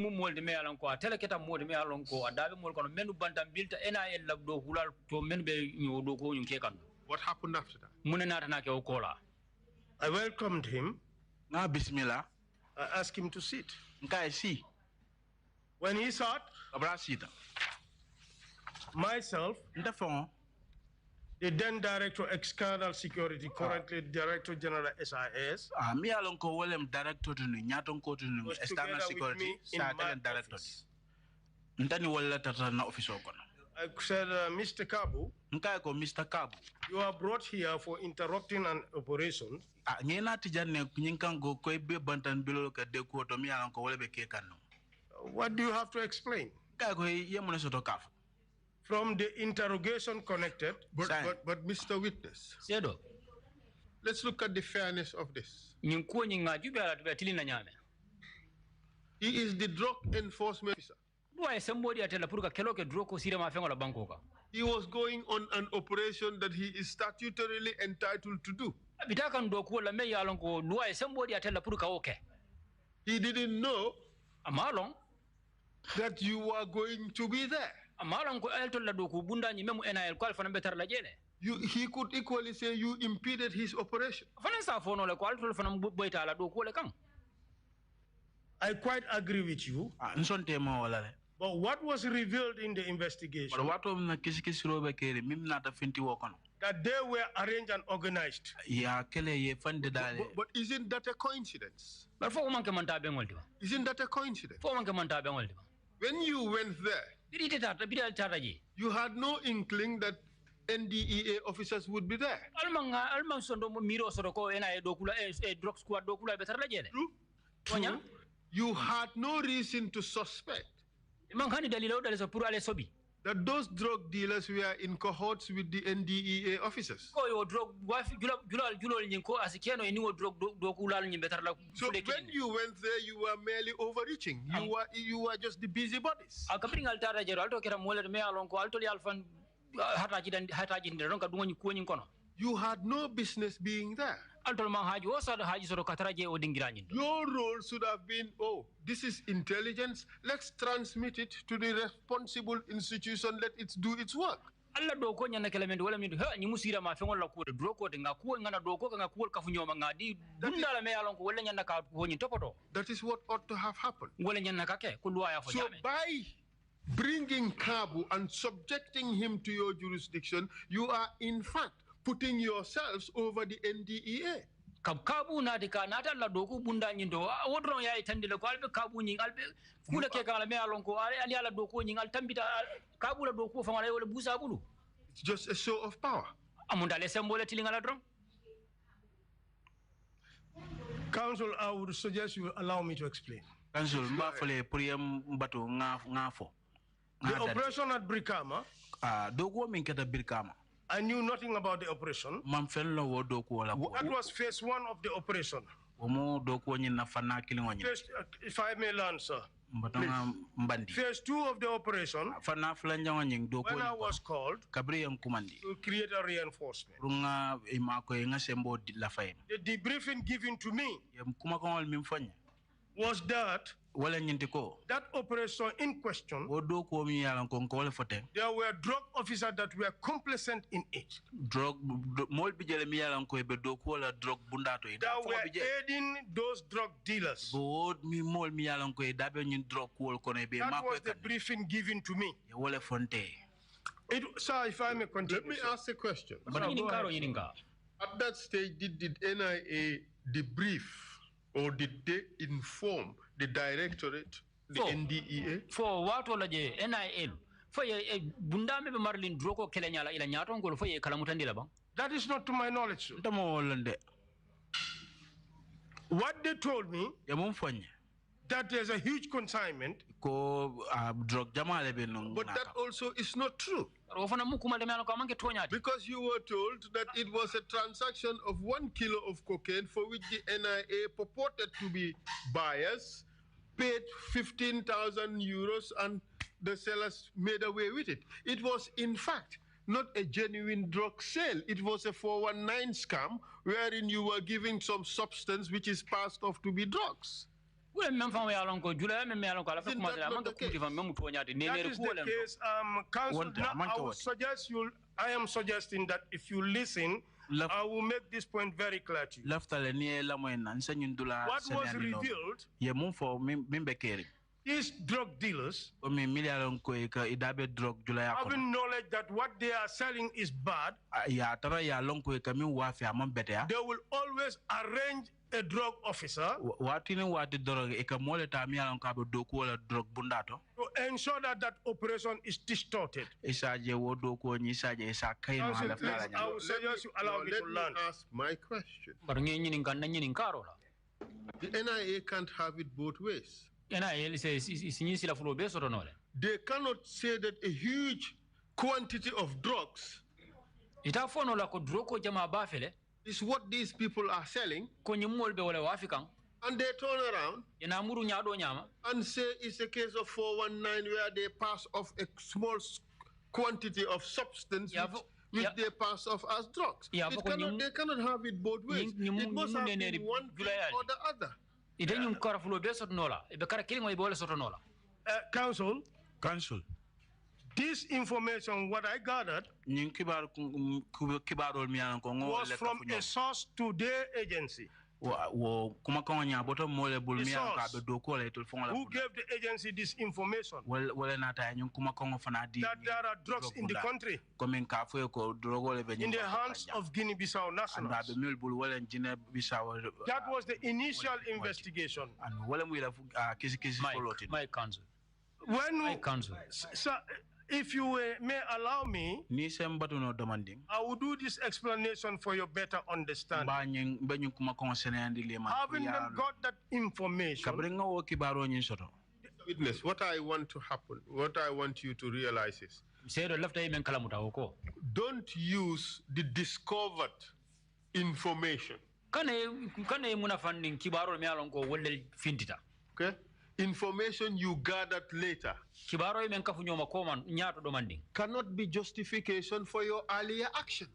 molde me alon ko tele keta molde me alon ko adabe mol kono menu bantam bilta NIL labdo hulal to men be nyodo ko nyun ke kan. What happened after that? Munena na ke o kola. I welcomed him. Na bismillah. I asked him to sit. Nkai si. When he sat, myself, the then Director External Security, currently Director General SIS, me along ko William Director to Nyaton ko to External Security, Director. Ntani wala tata na office okono. I said, Mr. Kabu, Mr. Kabu, you are brought here for interrupting an operation. What do you have to explain? From the interrogation connected. But Mr. Witness, let's look at the fairness of this. He is the drug enforcement officer. He was going on an operation that he is statutorily entitled to do. He didn't know that you are going to be there. He could equally say you impeded his operation. I quite agree with you. But what was revealed in the investigation? That they were arranged and organized. But isn't that a coincidence? Isn't that a coincidence? When you went there, you had no inkling that NDEA officers would be there. True. You had no reason to suspect that those drug dealers were in cohorts with the NDEA officers. So when you went there, you were merely overreaching. You were just the busybodies. You had no business being there. Your role should have been, oh, this is intelligence. Let's transmit it to the responsible institution. Let it do its work. That is what ought to have happened. So by bringing Kabu and subjecting him to your jurisdiction, you are in fact putting yourselves over the NDEA. Kabu na dika nata la doku bunda nyindo wodron ya itandile ko albe kabu nyin albe kula ke kala me alon ko ali ala doku nyin al tambita kabu la doku fa ngala wala busa bulu. It's just a show of power. Amunda le sembole tilingala dron. Counsel, I would suggest you allow me to explain. Counsel, mbafole priyam mbatu ngafo. The operation at Brikama. Dogo minketa Brikama. I knew nothing about the operation. That was phase one of the operation. Phase, if I may learn, sir. Phase two of the operation, when I was called to create a reinforcement, the debriefing given to me was that that operation in question, there were drug officers that were complacent in it. That were aiding those drug dealers. That was the briefing given to me. Sir, if I may continue. Let me ask a question. At that stage, did NIA debrief or did they inform the directorate, the NDEA? For what will NIL? For a bundame marlin droko kelanyala ila nyatongo for a kalamutandila bang? That is not to my knowledge. What they told me, that there's a huge consignment, drug but that also is not true. Because you were told that it was a transaction of 1 kilo of cocaine for which the NIA purported to be buyers, paid 15,000 euros and the sellers made away with it. It was in fact not a genuine drug sale. It was a 419 scam wherein you were giving some substance which is passed off to be drugs. Kule memfam ya lonko jula me me lonko ala fa kuma la manga kuti fam memu to nyaade ne ne ko len. Case council I am suggesting that if you listen I will make this point very clear to you. What was revealed, these drug dealers having knowledge that what they are selling is bad, they will always arrange a drug officer to ensure that that operation is distorted. I will suggest you allow me to learn. Ask my question. The NIA can't have it both ways. They cannot say that a huge quantity of drugs is what these people are selling, and they turn around and say it's a case of 419 where they pass off a small quantity of substance which they pass off as drugs. They cannot have it both ways. It must have been one thing or the other. Council, this information, what I gathered, was from a source to their agency. Who gave the agency this information? That there are drugs in the country, in the hands of Guinea-Bissau nationals. That was the initial investigation. My counsel. Sir, if you may allow me, I will do this explanation for your better understanding. Having got that information, Witness, what I want you to realize is, don't use the discovered information. Okay? Information you gathered later cannot be justification for your earlier action.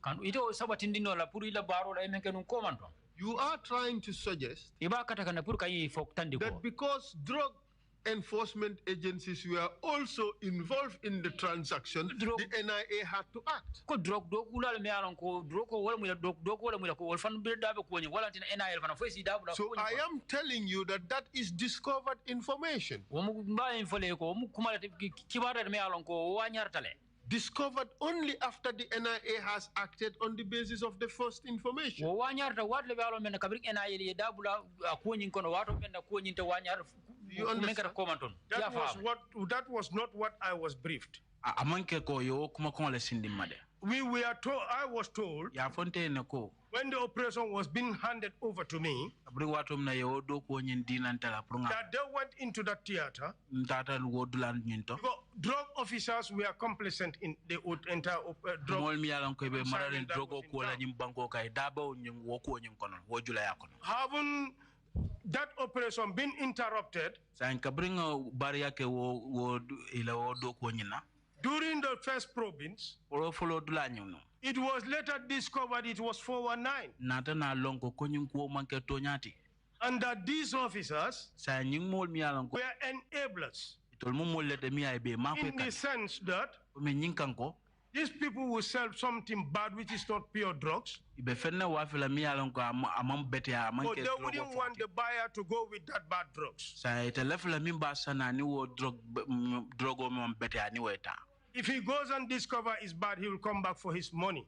You are trying to suggest that because drug enforcement agencies were also involved in the transaction, the NIA had to act. So I am telling you that that is discovered information. Discovered only after the NIA has acted on the basis of the first information. You understand? That was not what I was briefed. We were told, I was told, when the operation was being handed over to me, that they went into the theater, drug officers were complacent in the entire drug. Having that operation been interrupted, during the first probings, it was later discovered it was 419. And that these officers were enablers in the sense that these people will sell something bad which is not pure drugs, but they wouldn't want the buyer to go with that bad drugs. If he goes and discovers it's bad, he will come back for his money.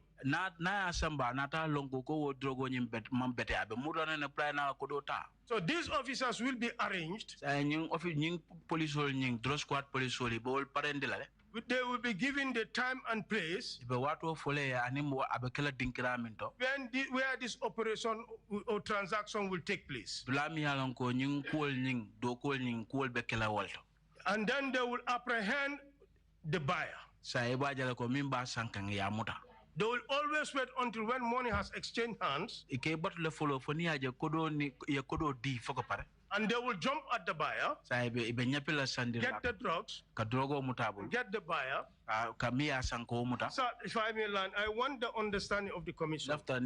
So these officers will be arranged. They will be given the time and place where this operation or transaction will take place. And then they will apprehend the buyer. They will always wait until when money has exchanged hands. And they will jump at the buyer, get the drugs, get the buyer. So, if I may learn, I want the understanding of the commission. Well,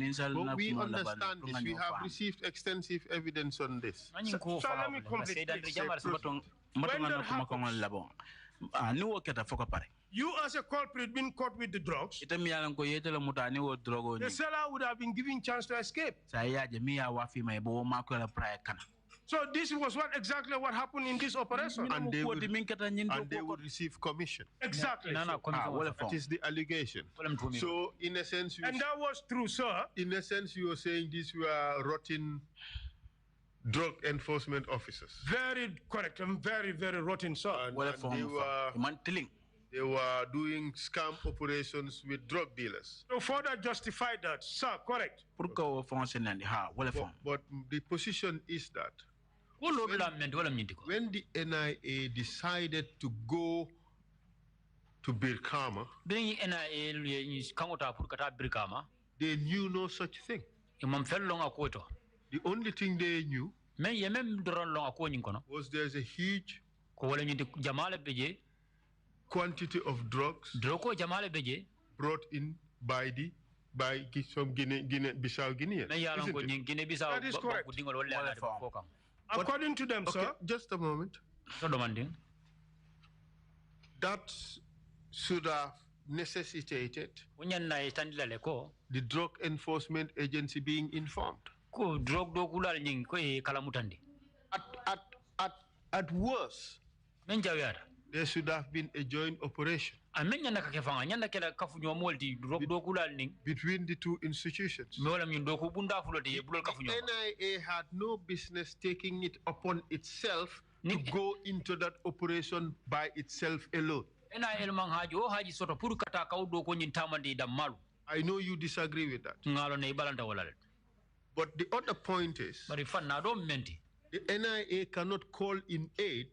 we understand this. We have received extensive evidence on this. So let me complete this. When that happens, you as a culprit being caught with the drugs, the seller would have been given chance to escape. So this was exactly what happened in this operation. And they would receive commission. Exactly. That is the allegation. So in a sense, and that was true, sir. In a sense, you were saying these were rotten drug enforcement officers. Very correct. And very, very rotten, sir. And they were doing scam operations with drug dealers. To further justify that, sir, correct. But the position is that when the NIA decided to go to Birkama, they knew no such thing. The only thing they knew was there's a huge quantity of drugs brought in by some Guinea-Bissau Guineans. That is correct. According to them, okay, sir. Just a moment. That should have necessitated the drug enforcement agency being informed. At worst, there should have been a joint operation between the two institutions. The NIA had no business taking it upon itself to go into that operation by itself alone. I know you disagree with that. But the other point is, the NIA cannot call in aid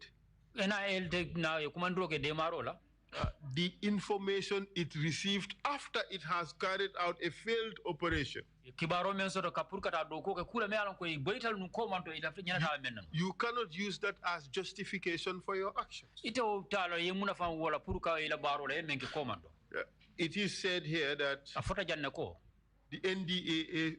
the information it received after it has carried out a failed operation. You cannot use that as justification for your actions. It is said here that the NDAA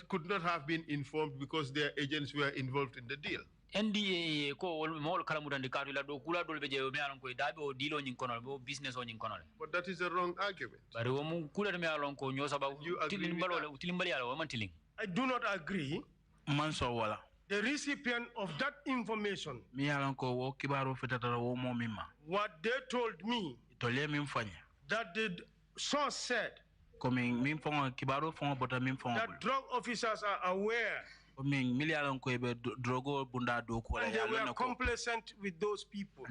could not have been informed because their agents were involved in the deal. NDA ko mol kalamudandi kadu la do kula dol beje me alon ko dabe o dilo nyin kono bo business o nyin kono. But that is a wrong argument. Bari wo mu kula de me alon ko nyo saba tilimbali ala wo man tiling. I do not agree. Man so wala. The recipient of that information, mi alon ko wo kibaro fetatara wo mo mima. What they told me, tole mi mfanya. That the source said that drug officers are aware and they were complacent with those people.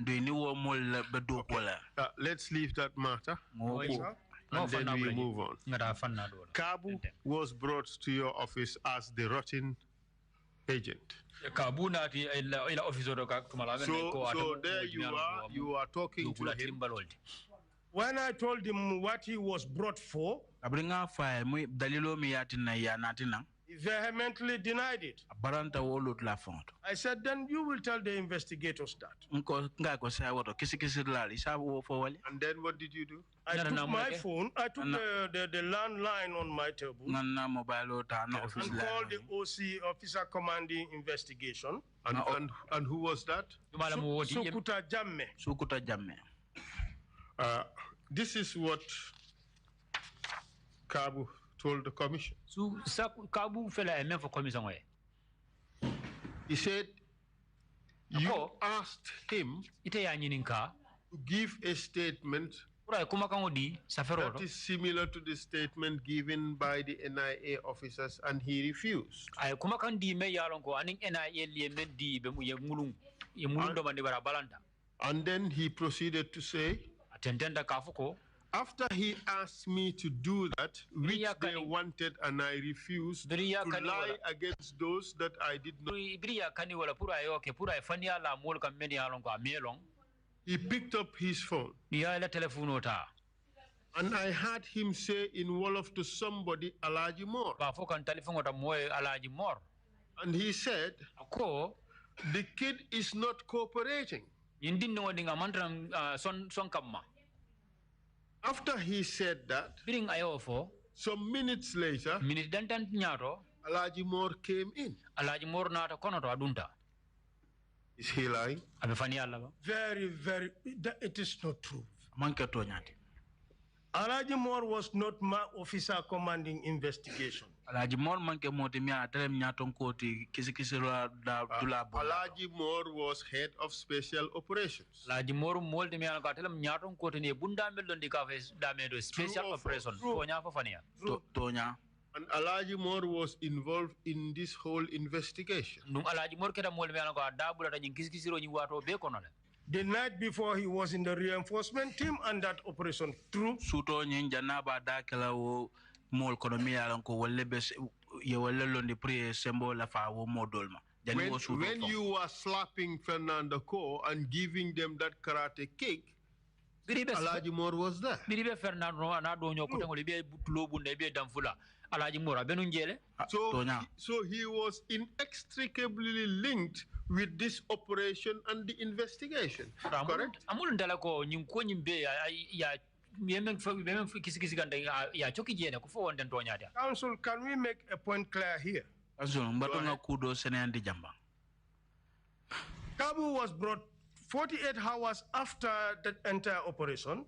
Let's leave that matter and then we move on. Kabu was brought to your office as the rotten agent. So there you are talking to him. When I told him what he was brought for, he vehemently denied it. I said, then you will tell the investigators that. And then what did you do? I took my phone, I took the landline on my table and called the OC, Officer Commanding Investigation. And who was that? Sukuta Jamme. This is what Kabu told the commission. He said, you asked him to give a statement that is similar to the statement given by the NIA officers, and he refused. And then he proceeded to say, after he asked me to do that, which they wanted and I refused, to lie against those that I did not. He picked up his phone. And I heard him say in Wolof to somebody, Alaji Moore. And he said, The kid is not cooperating. After he said that, some minutes later, Alaji Moore came in. Is he lying? Very, very, it is not true. Alaji Moore was not my officer commanding investigation. Alaji Moore was head of special operations. And Alaji Moore was involved in this whole investigation. The night before, he was in the reinforcement team and that operation through. When you were slapping Fernando Co and giving them that karate kick, Alaji Moore was there. So he was inextricably linked with this operation and the investigation. Correct? Council, can we make a point clear here? Kabu was brought 48 hours after the entire operation.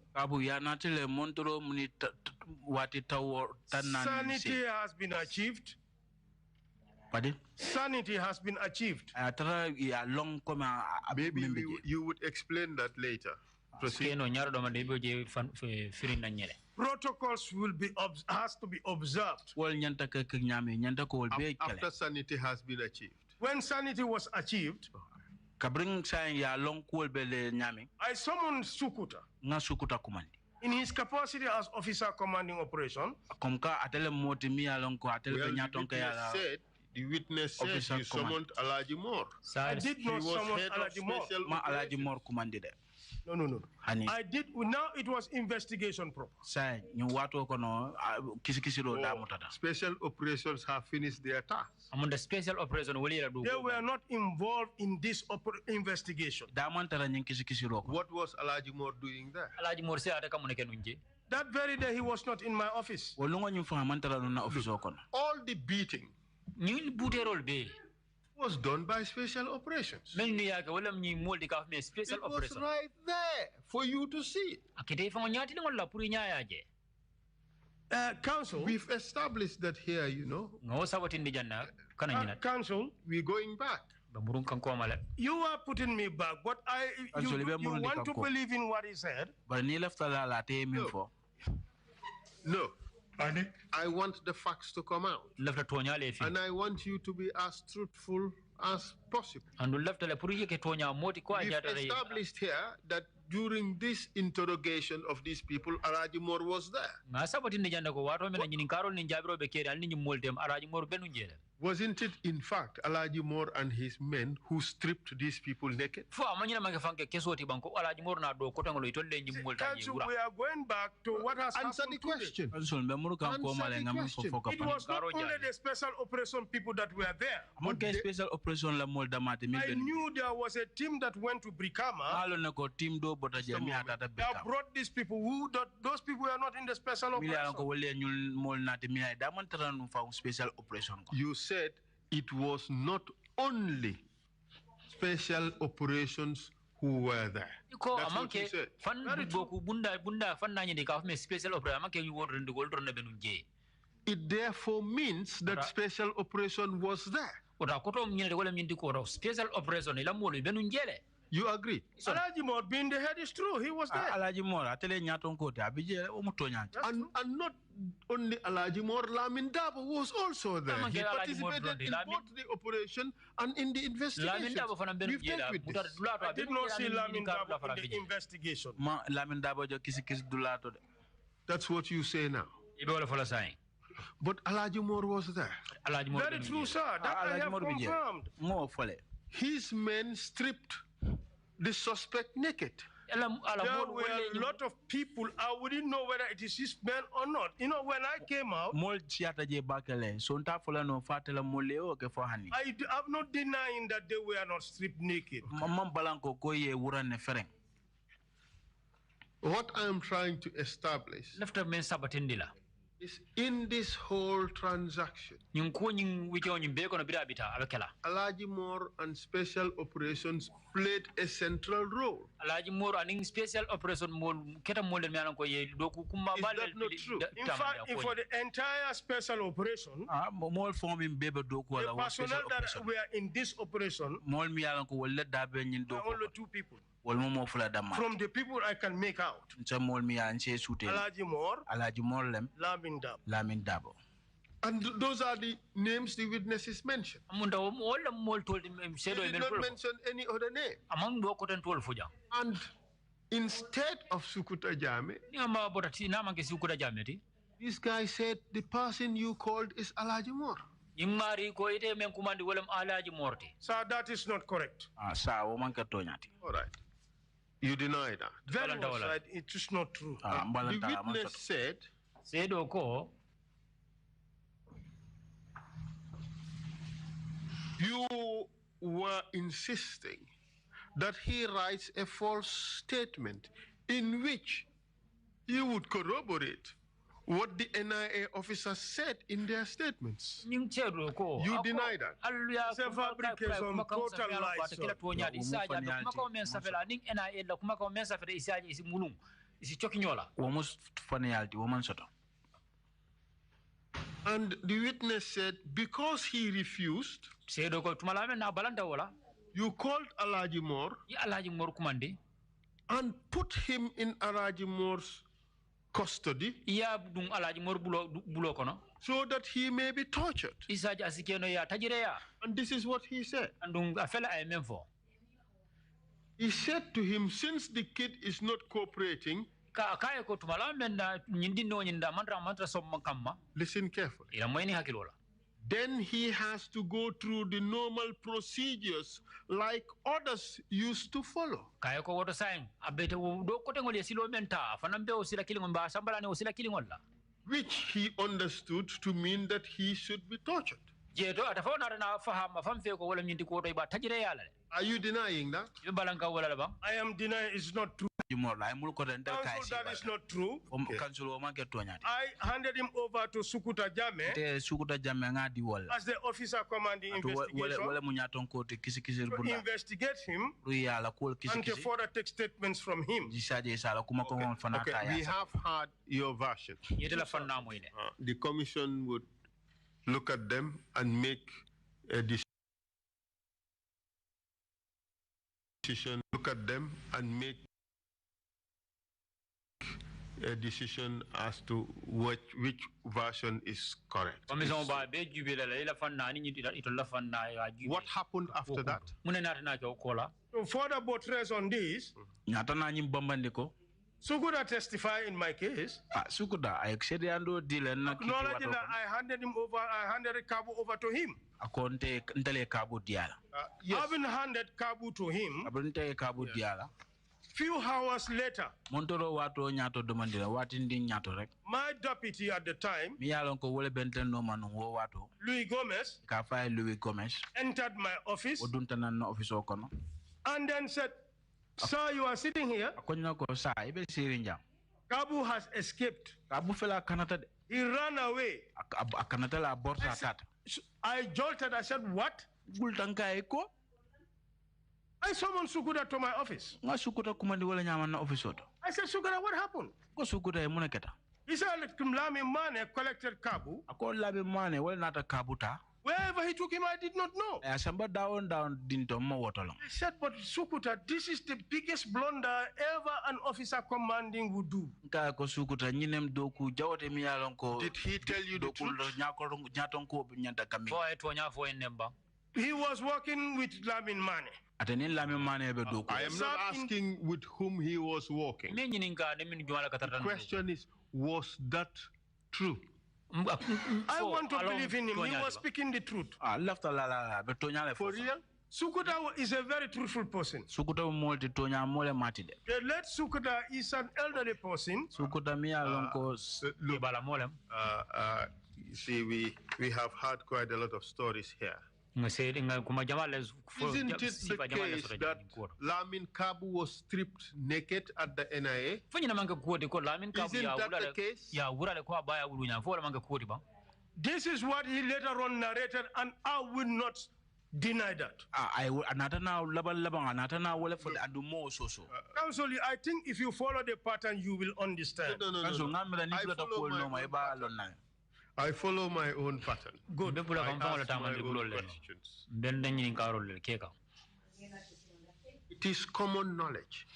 Sanity has been achieved. Pardon? Sanity has been achieved. Maybe you would explain that later. Protocols has to be observed. After sanity has been achieved. When sanity was achieved, I summoned Sukuta. In his capacity as officer commanding operation. The witness said you summoned Alaji Moore. I did not summon Alaji Moore. No. I did. Now it was investigation proper. Special operations have finished their task. They were not involved in this investigation. What was Alaji Moore doing there? That very day he was not in my office. All the beating was done by special operations. It was right there for you to see. Council, we've established that here, you know. Council, we're going back. You are putting me back, but you want to believe in what he said? No. I want the facts to come out. And I want you to be as truthful as possible. We've established here that during this interrogation of these people, Alaji Moore was there. Wasn't it, in fact, Alaji Moore and his men who stripped these people naked? Council, we are going back to what has Answer the question. It was not only the special operation people that were there. I knew there was a team that went to Brikama. They brought these people. Those people were not in the special operation. You said it was not only special operations who were there. That's what you said. It therefore means that special operation was there. You agree? Alaji Moore being the head is true. He was there. And not only Alaji Moore, Lamin Dabo was also there. He participated in both the operation and in the investigation. We've dealt with this. I did not see Lamin Dabo in the investigation. That's what you say now. But Alaji Moore was there. Very true, sir. That I have confirmed. His men stripped the suspect naked. There were a lot of people. I wouldn't know whether it is his man or not. You know, when I came out, I'm not denying that they were not stripped naked. What I am trying to establish is in this whole transaction, Alaji Moore and Special Operations played a central role. Is that not true? In fact, for the entire special operation, the personnel that were in this operation, only 2 people. From the people I can make out, Alaji Moore, Lamin Dabo. And those are the names the witnesses mentioned. They did not mention any other name. And instead of Sukuta Jame, this guy said the person you called is Alaji Moore. Sir, that is not correct. All right. You deny that. Very well said. It is not true. The witness said, you were insisting that he writes a false statement in which he would corroborate what the NIA officers said in their statements. You deny that. It's a fabrication, total lies. And the witness said, because he refused, you called Alaji Moore and put him in Alaji Moore's custody so that he may be tortured. And this is what he said. He said to him, since the kid is not cooperating, listen carefully. Then he has to go through the normal procedures like others used to follow. Which he understood to mean that he should be tortured. Are you denying that? I am denying it's not true. That is not true. Okay. I handed him over to Sukuta Jame as the officer commanding investigation to investigate him and to further take statements from him. Okay. We have heard your version. The commission would look at them and make a decision. Look at them and make a decision as to which version is correct. What happened after that? To further buttress on this, Sukuta testified in my case. Acknowledging that I handed him over, I handed Kabu over to him. Yes. Having handed Kabu to him, few hours later, my deputy at the time, Louis Gomez, entered my office and then said, sir, you are sitting here. Kabu has escaped. He ran away. I jolted. I said, what? I summoned Sukuta to my office. I said, Sukuta, what happened? He said, Lami Mane collected Kabu. Wherever he took him, I did not know. I said, but Sukuta, this is the biggest blunder ever an officer commanding would do. Did he tell you the truth? He was working with Lamin Mane. I am not asking with whom he was working. The question is, was that true? I want to believe in him. He was speaking the truth. For real? Sukuta is a very truthful person. Sukuta molti tonya mole matide. The late Sukuta is an elderly person. Sukuta mi alonko see, we have had quite a lot of stories here. Isn't it the case that Lamin Kabu was stripped naked at the NIA? Isn't that the case? This is what he later on narrated, and I will not deny that. Counsel, I think if you follow the pattern, you will understand. No. I follow my own pattern. Good. I ask my own questions. It is common knowledge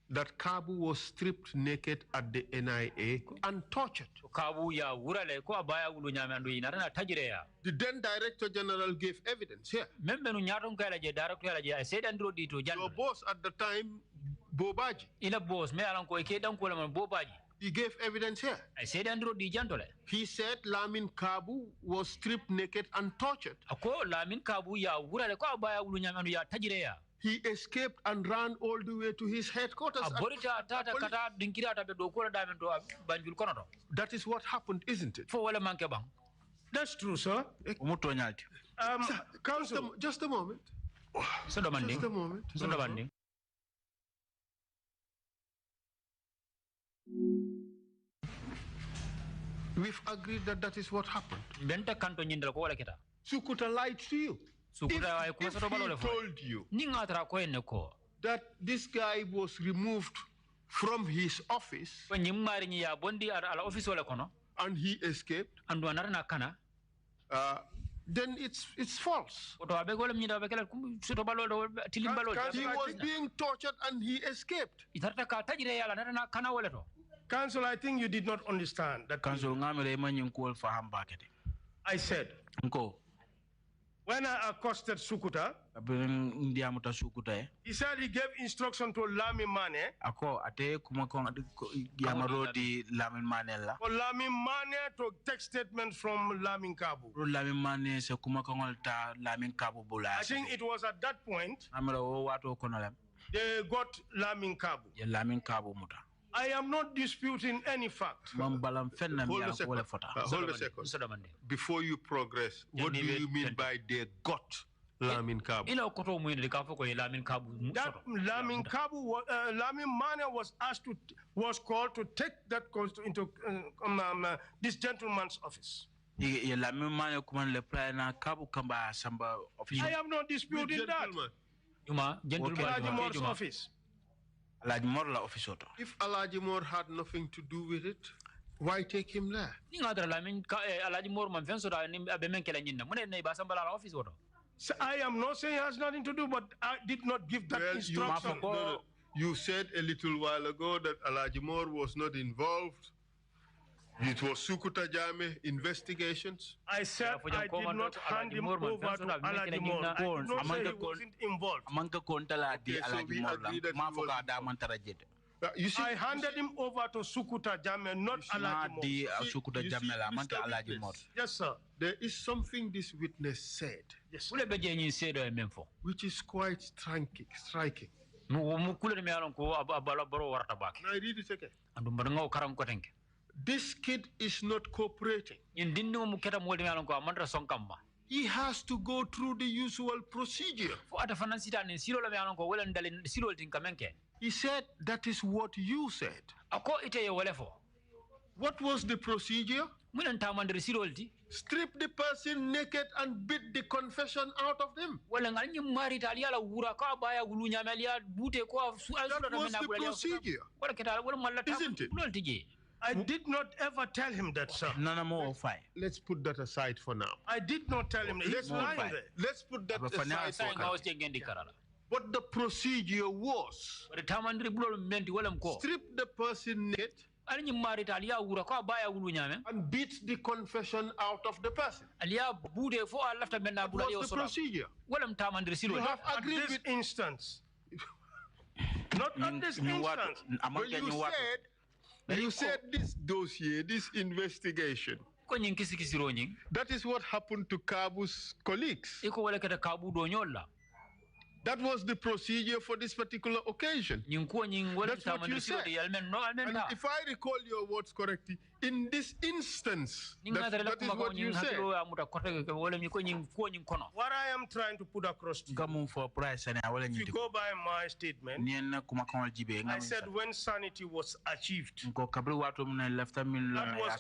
that Kabu was stripped naked at the NIA and tortured. The then Director General gave evidence here. Your boss at the time, Bobaji. He gave evidence here. He said Lamin Kabu was stripped naked and tortured. He escaped and ran all the way to his headquarters. That is what happened, isn't it? That's true, sir. Counsel, just a moment. Just a moment. We've agreed that that is what happened. Sukuta lied to you. If he told you that this guy was removed from his office and he escaped, then it's false. He was being tortured and he escaped. Counsel, I think you did not understand that. I said, when I accosted Sukuta, he said he gave instruction to Lamin Mane for Lamin Mane to take statements from Lamin Kabu. I think it was at that point they got Lamin Kabu. I am not disputing any fact. Hold a second. Before you progress, what do you mean by they got Lamin Kabu? That Lamin Kabu, Lamin Mane was called to take that into this gentleman's office. I am not disputing that. Gentleman's office. If Alaji Moore had nothing to do with it, why take him there? So I am not saying it has nothing to do, but I did not give that instruction. You said a little while ago that Alaji Moore was not involved. It was Sukuta Jame investigations. I said I did not hand him over to Alaji Moore. I did not say he wasn't involved. Okay, so we agree that you see, I handed him over to Sukuta Jame, not Alaji Moore. Yes, sir. There is something this witness said, yes, which is quite striking. Can I read it again? This kid is not cooperating. He has to go through the usual procedure. He said that is what you said. What was the procedure? Strip the person naked and beat the confession out of them. That was the procedure, isn't it? I did not ever tell him that, sir. Let's put that aside for now. I did not tell him that. He's lying there. Let's put that aside for now. But the procedure was strip the person naked and beat the confession out of the person. That was the procedure. You have agreed with this instance. Not at this instance. When you said this dossier, this investigation That is what happened to Kabu's colleagues. That was the procedure for this particular occasion. That's what you said. And if I recall your words correctly, in this instance, that is what you said. What I am trying to put across to you, if you go by my statement, I said when sanity was achieved, that was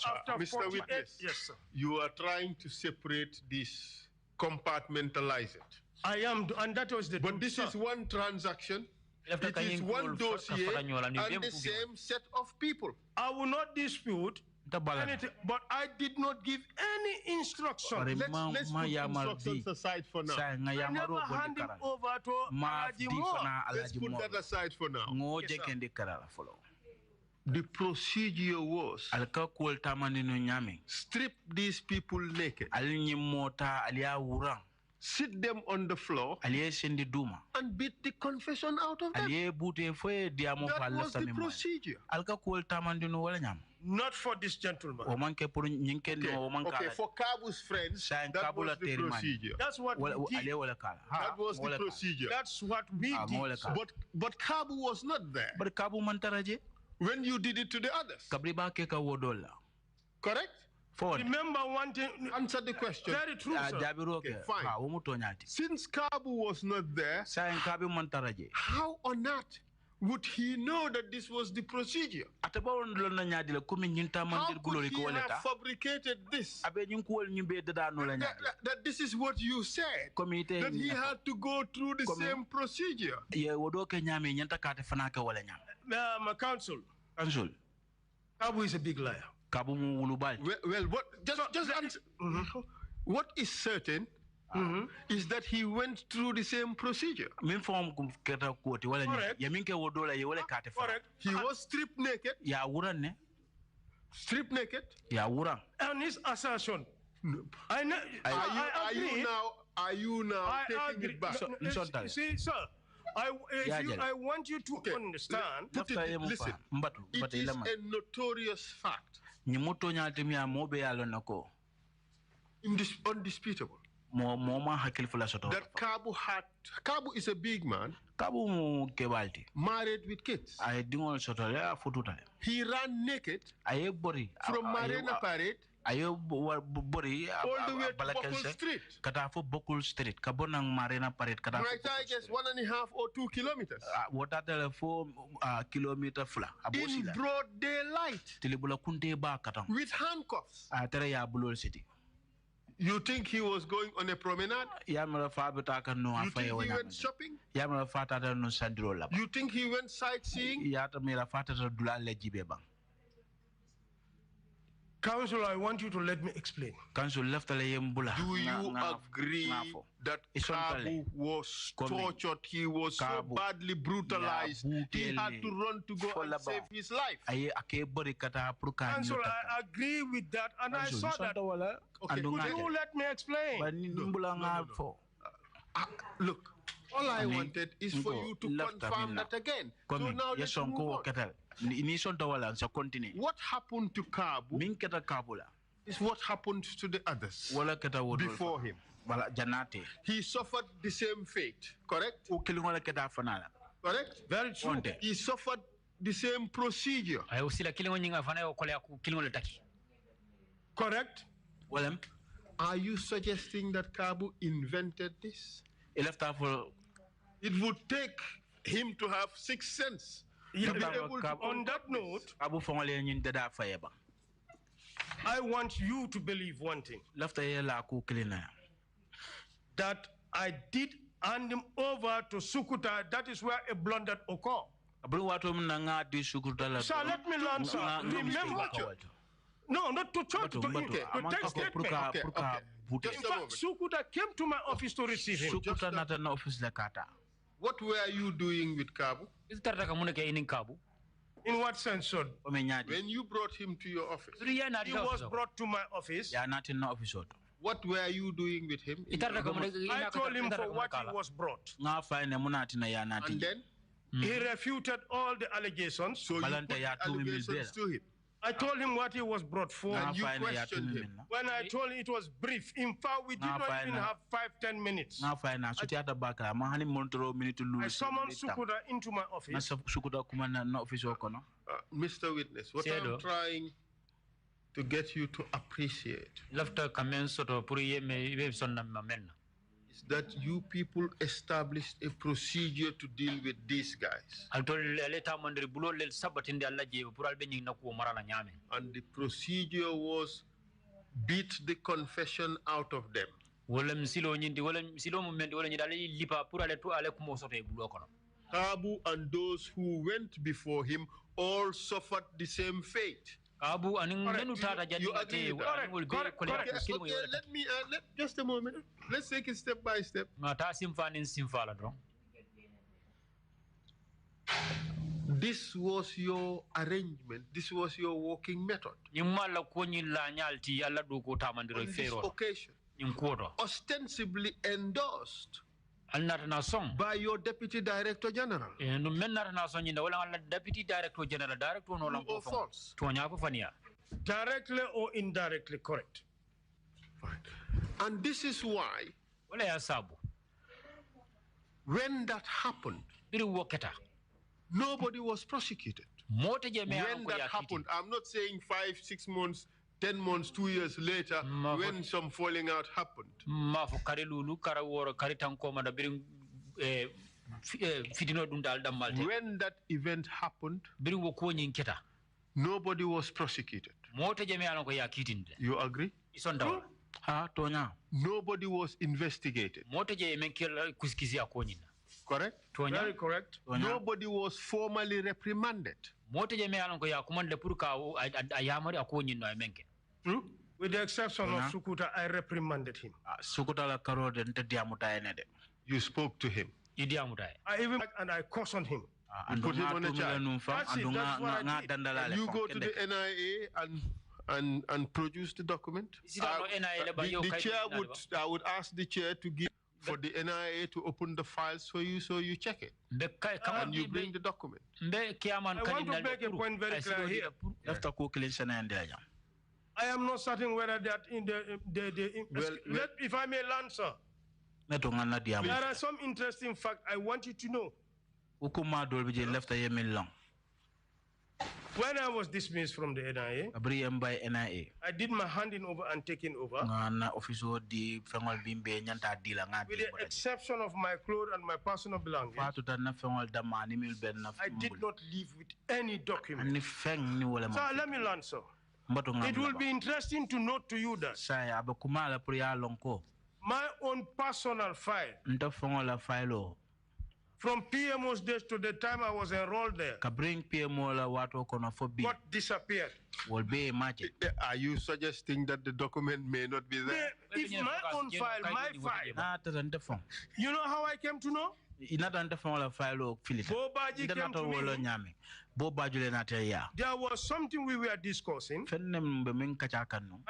after Mr. Witness, yes, sir. You are trying to separate this, compartmentalize it. I am, and that was the But this is one transaction, it is one dossier, and the same set of people. I will not dispute anything, but I did not give any instruction. Let's put instructions aside for now. I never hand him over to Alajimo. Let's put that aside for now. Yes, the procedure was strip these people naked, sit them on the floor, and beat the confession out of them. That was the procedure. Not for this gentleman. Okay, for Kabu's friends, that was the procedure. That's what we did. That was the procedure. That's what we did. But Kabu was not there when you did it to the others. Correct? Remember one thing. Answer the question. Very true, sir. Okay, fine. Since Kabu was not there, how on earth would he know that this was the procedure? How could he have fabricated this? That this is what you said, that he had to go through the same procedure. Counsel. Kabu is a big liar. Well, what? Just answer. What is certain is that he went through the same procedure. Correct. He was stripped naked. Stripped naked. And his assertion. Are you now taking it back? See, sir. I want you to understand. Listen, it is a notorious fact. Undisputable. That Kabu is a big man. Married with kids. He ran naked from Marina Parade all the way to Buckle Street. Right, I guess 1.5 or 2 kilometers. In broad daylight. With handcuffs. You think he was going on a promenade? You think he went shopping? You think he went sightseeing? Counsel, I want you to let me explain. Do you agree that Kabu was tortured? He was so badly brutalized. He had to run to go and save his life. Counsel, I agree with that, and I saw that. Okay, could you let me explain? No. Look, all I wanted is for you to confirm that again. So now let's move on. What happened to Kabu is what happened to the others before him. He suffered the same fate, correct? Correct? Very true. He suffered the same procedure. Correct? Are you suggesting that Kabu invented this? It would take him to have 6 sense. On that note, I want you to believe one thing. That I did hand him over to Sukuta. That is where a blunder occurred. Sir, let me learn, sir. Remember, no, not to church, to take statement. Okay. In fact, Sukuta came to my office to receive him. What were you doing with Kabu? In what sense, sir? When you brought him to your office, he was brought to my office. What were you doing with him? I told him for what he was brought. And then? He refuted all the allegations. So you put allegations to him. I told him what he was brought for. And you questioned him. When I told him it was brief. In fact, we did not even have 5-10 minutes. I summoned Sukuta into my office. Mr. Witness, what I'm trying to get you to appreciate is that you people established a procedure to deal with these guys. And the procedure was beat the confession out of them. Kabu and those who went before him all suffered the same fate. You agree with that? Okay, let me just a moment. Let's take it step by step. This was your arrangement. This was your working method. On this occasion, ostensibly endorsed by your Deputy Director General. True or false? Directly or indirectly correct. Fine. And this is why, when that happened, nobody was prosecuted. When that happened, I'm not saying 5, 6 months, 10 months, 2 years later, when some falling out happened. When that event happened, nobody was prosecuted. You agree? Nobody was investigated. Correct? Very correct. Nobody was formally reprimanded. True? With the exception of Sukuta, I reprimanded him. You spoke to him. I even and I cautioned him. You put him on the charge. That's it. That's what I did. You go to the NIA and produce the document. The chair I would ask the chair to give for the NIA to open the files for you, so you check it and you bring the document. I want to make a point very clear here. I am not certain whether that in if I may land, sir. There are some interesting facts I want you to know. When I was dismissed from the NIA, I did my handing over and taking over. With the exception of my clothes and my personal belongings, I did not leave with any document. So let me learn, sir. It will be interesting to note to you that my own personal file from PMO's days to the time I was enrolled there got disappeared. Are you suggesting that the document may not be there? It's my own file, my file. You know how I came to know? Bobaji came to me. There was something we were discussing. And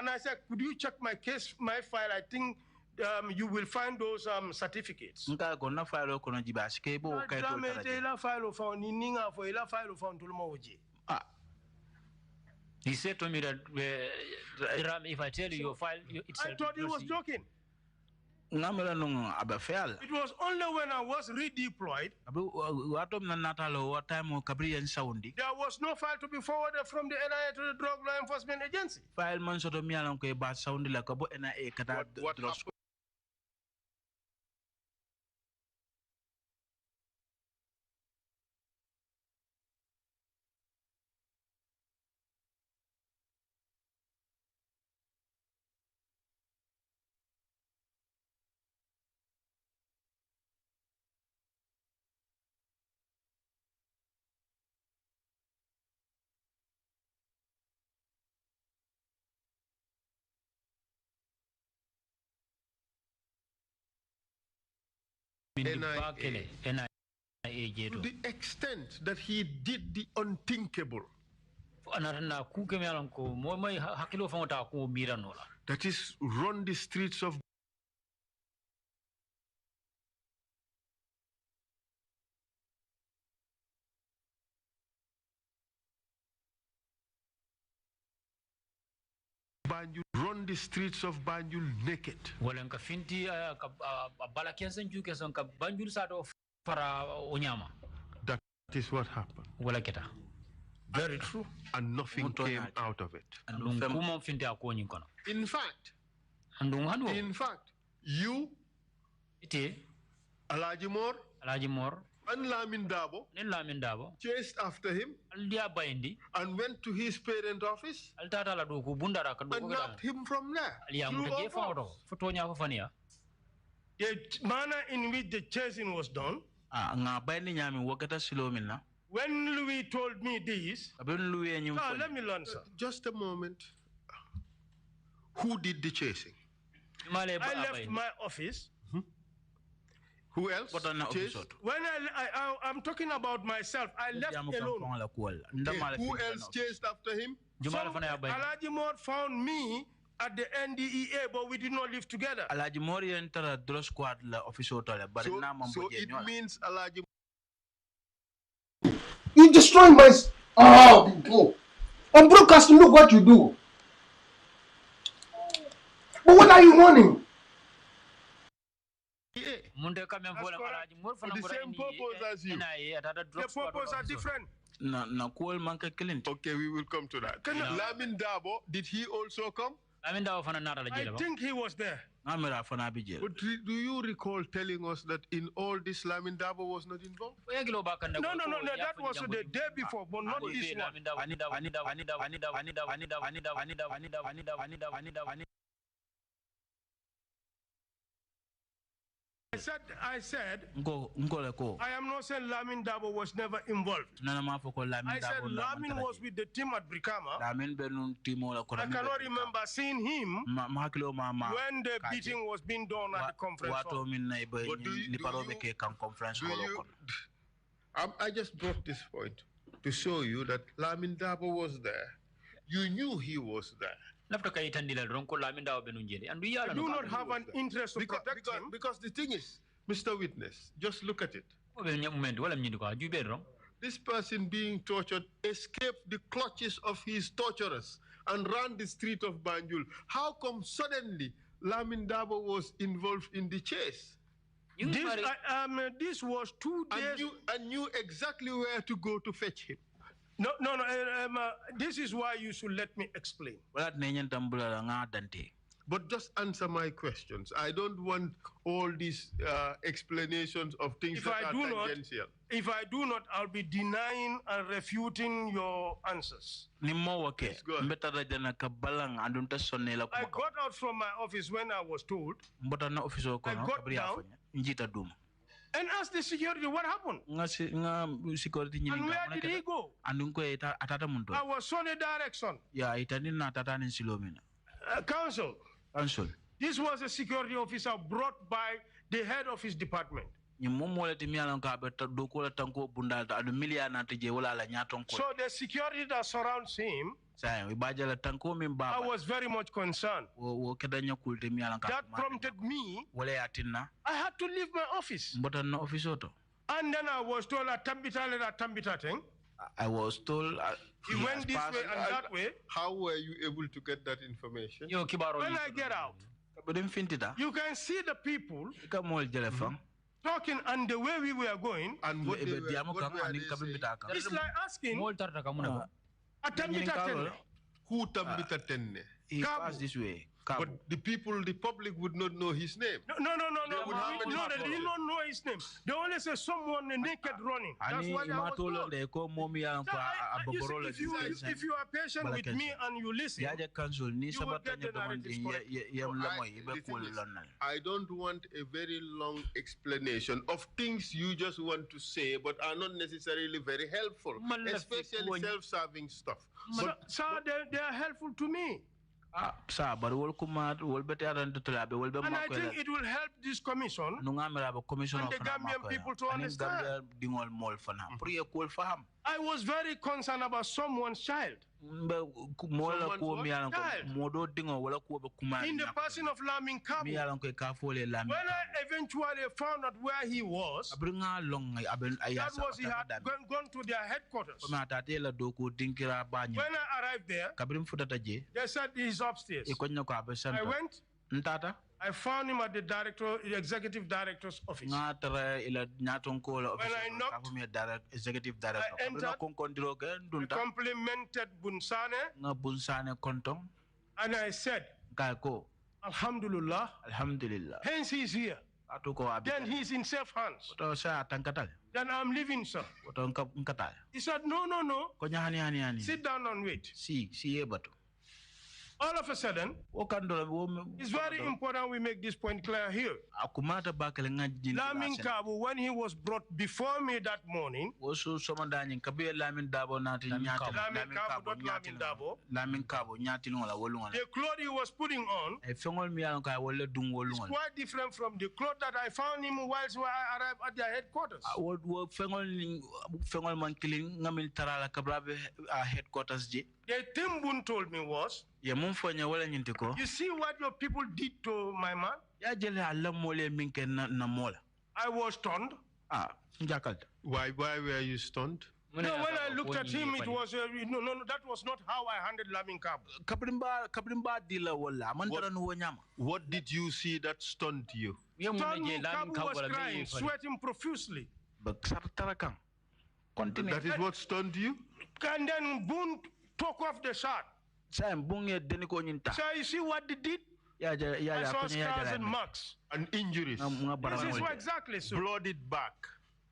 I said, could you check my case, my file? I think you will find those certificates. He said to me that if I tell you your file, it's I thought he was joking. It was only when I was redeployed. There was no file to be forwarded from the NIA to the Drug Law Enforcement Agency. What happened? NIA, to the extent that he did the unthinkable. That is, run the streets of Banjul, run the streets of Banjul naked. Walenka finti balakensen jukeson ka Banjul sato fara onyama. That is what happened. Walaketa. Very true. And nothing came out of it. In fact, you, Alaji Mor, and Lamin Dabo chased after him and went to his parent office and knocked him from there. The manner in which the chasing was done, when Louis told me this, let me learn, sir. Just a moment. Who did the chasing? I left my office. Who else? When I'm talking about myself, I left alone. Who else chased after him? Alaji Mor found me at the NDEA, but we did not live together. So it means Alaji. You destroying my. Oh, I'm broadcasting. Look what you do. But what are you wanting? For the same purpose as you. The purpose are different. Okay, we will come to that. Lamin Dabo, did he also come? I think he was there. But do you recall telling us that in all this Lamin Dabo was not involved? No, that was the day before, but not this one. I said, I am not saying Lamin Dabo was never involved. I said Lamin was with the team at Brikama. I cannot remember seeing him when the beating was being done at the conference hall. I just brought this point to show you that Lamin Dabo was there. You knew he was there. I do not have an interest to protect him. Because the thing is, Mr. Witness, just look at it. This person being tortured escaped the clutches of his torturers and ran the street of Banjul. How come suddenly Lamin Dabo was involved in the chase? This was 2 days. And knew exactly where to go to fetch him. No. This is why you should let me explain. But just answer my questions. I don't want all these explanations of things that are tangential. If I do not, I'll be denying and refuting your answers. I got out from my office when I was told. I got down and asked the security what happened. And where did he go? I was shown a direction. Counsel. This was a security officer brought by the head of his department. So the security that surrounds him, I was very much concerned. That prompted me, I had to leave my office. And then I was told I was told he went this way and that way. How were you able to get that information? When I get out, you can see the people talking and the way we were going. And what they were it's like asking who Tambita Tenne? He passed this way. But the public would not know his name. No, they did not know his name. They only say someone naked running. That's what I was told. If you are patient with me and you listen, you will get the narrative correct. I don't want a very long explanation of things you just want to say but are not necessarily very helpful, especially self-serving stuff. Sir, they are helpful to me. And I think it will help this commission and the Gambian people to understand. I was very concerned about someone's child. In the person of Lamin Kabu. When I eventually found out where he was, that was he had gone to their headquarters. When I arrived there, they said he's upstairs. I went. I found him at the executive director's office. When I knocked, I entered, I complimented Bunsane, and I said, Alhamdulillah, hence he's here. Then he's in safe hands. Then I'm leaving, sir. He said, no. Sit down and wait. All of a sudden, it's very important we make this point clear here. Lamin Kabu, when he was brought before me that morning, the clothes he was putting on is quite different from the clothes that I found him whilst I arrived at their headquarters. The thing Bun told me was, you see what your people did to my man? I was stunned. Why were you stunned? No, when I looked at him, it was no, that was not how I handled Lamin Kabu. What did you see that stunned you? Kabu was crying, sweating profusely. That is what stunned you? And then Boone took off the shirt. So you see what they did? I saw scars and marks. And injuries. This is what exactly so. Blooded back.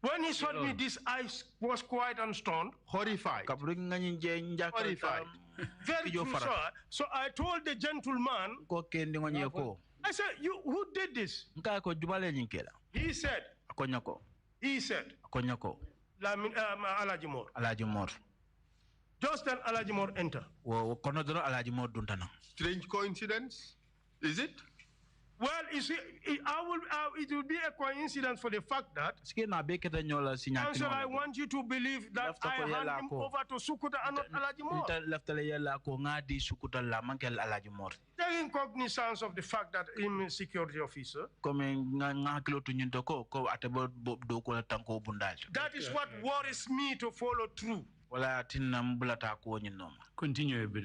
When he saw me, this eyes was quiet and stunned. Horrified. Horrified. Very true, sir. So I told the gentleman, I said, who did this? He said, Alajimor. Just then Alajimor enter. Strange coincidence, is it? Well, you see, it will be a coincidence for the fact that, Council, I want you to believe that I hand him over to Sukuta and not Alajimor. Taking cognizance of the fact that I'm a security officer, that is what worries me to follow through. Continue a bit,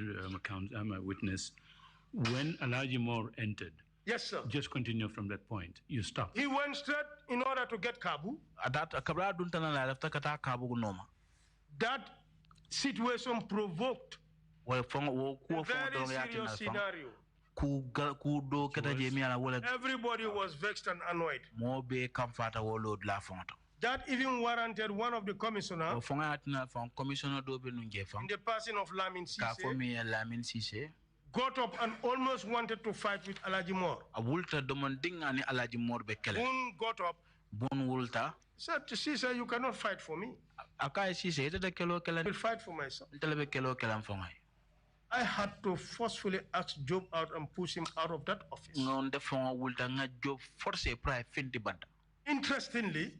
witness. When Alajimor entered, yes, sir. Just continue from that point. You stop. He went straight in order to get Kabu. That situation provoked a very serious scenario. Everybody was vexed and annoyed. That even warranted one of the commissioners, in the person of Lamin Sise, got up and almost wanted to fight with Alajimor. Boone got up. Said to Sise, you cannot fight for me. I will fight for myself. I had to forcefully ask Job out and push him out of that office. Interestingly,